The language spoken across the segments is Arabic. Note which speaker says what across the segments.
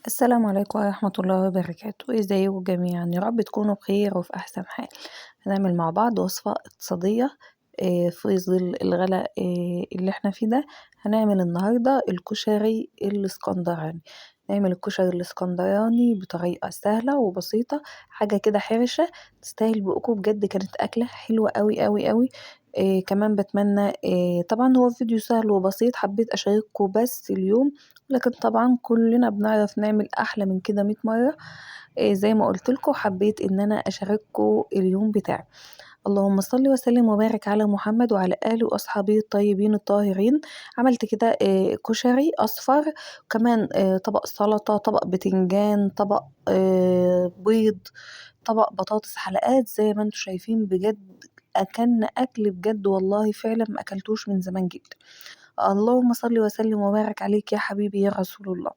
Speaker 1: السلام عليكم ورحمة الله وبركاته، ازيكم جميعا؟ يا رب تكونوا بخير وفي أحسن حال. هنعمل مع بعض وصفة اقتصادية في ظل الغلاء اللي احنا فيه ده. هنعمل النهاردة الكشري الاسكندراني. نعمل الكشري الاسكندراني بطريقة سهلة وبسيطة، حاجة كده حرشة تستاهل بقكم بجد. كانت أكلة حلوة قوي قوي قوي. كمان بتمنى طبعا هو الفيديو سهل وبسيط، حبيت أشارككم بس اليوم، لكن طبعا كلنا بنعرف نعمل احلى من كده 100 مرة. زي ما قلت لكم حبيت ان انا اشارككم اليوم بتاعي. اللهم صل وسلم وبارك على محمد وعلى اله واصحابه الطيبين الطاهرين. عملت كده كشري اصفر، وكمان طبق سلطة، طبق بتنجان، طبق بيض، طبق بطاطس حلقات زي ما انتم شايفين. بجد اكلنا اكل بجد والله فعلا ما اكلتوش من زمان جدا. اللهم صل وسلم وبارك عليك يا حبيبي يا رسول الله.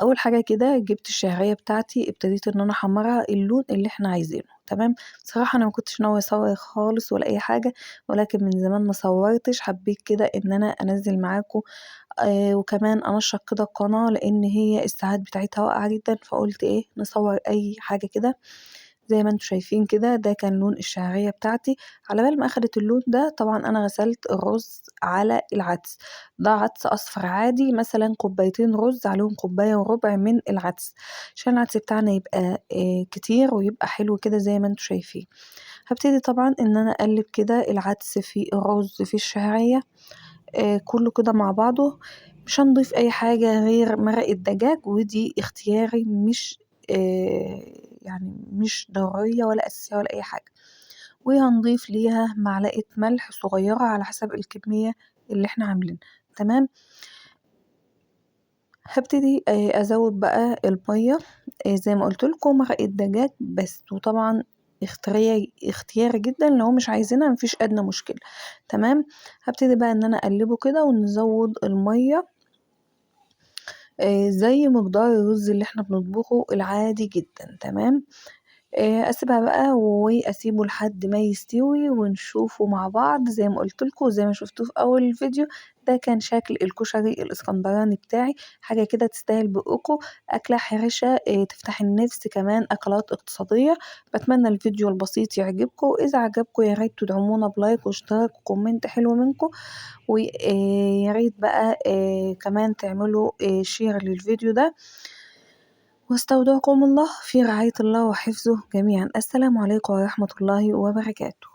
Speaker 1: اول حاجه كده جبت الشعريه بتاعتي، ابتديت ان انا احمرها اللون اللي احنا عايزينه. تمام. بصراحه انا ما كنتش ناويه اصور خالص ولا اي حاجه، ولكن من زمان ما صورتش، حبيت كده ان انا انزل معاكم. وكمان انشط كده القناه لان هي الساعات بتاعتها واقعه جدا، فقلت ايه نصور اي حاجه كده. زي ما انتم شايفين كده ده كان لون الشعرية بتاعتي. على بال ما اخدت اللون ده طبعا انا غسلت الرز على العدس. ده عدس اصفر عادي، مثلا كوبايتين رز عليهم كوباية وربع من العدس، عشان العدس بتاعنا يبقى كتير ويبقى حلو كده زي ما انتم شايفين. هبتدي طبعا ان انا اقلب كده العدس في الرز في الشعرية، كله كده مع بعضه. مش هنضيف اي حاجة غير مرق الدجاج، ودي اختياري، مش يعني مش ضرورية ولا اساسية ولا اي حاجة. وهنضيف ليها معلقة ملح صغيرة على حسب الكمية اللي احنا عاملين. تمام. هبتدي ازود بقى المية، زي ما قلت لكم مرق الدجاج بس. وطبعا اختياري جدا، لو مش عايزينها مفيش ادنى مشكلة. تمام. هبتدي بقى ان انا اقلبه كده ونزود المية زي مقدار الرز اللي احنا بنطبخه العادي جدا. تمام. اسيبها بقى واسيبه لحد ما يستوي ونشوفه مع بعض. زي ما قلت لكم وزي ما شفتوه في اول الفيديو، ده كان شكل الكشري الاسكندراني بتاعي. حاجه كده تستاهل بقكم، اكله حرشه تفتح النفس، كمان اكلات اقتصاديه. بتمنى الفيديو البسيط يعجبكم، اذا عجبكم يا ريت تدعمونا بلايك واشتراك وكومنت حلو منكم. ويا ريت بقى كمان تعملوا شير للفيديو ده. واستودعكم الله في رعاية الله وحفظه جميعا. السلام عليكم ورحمة الله وبركاته.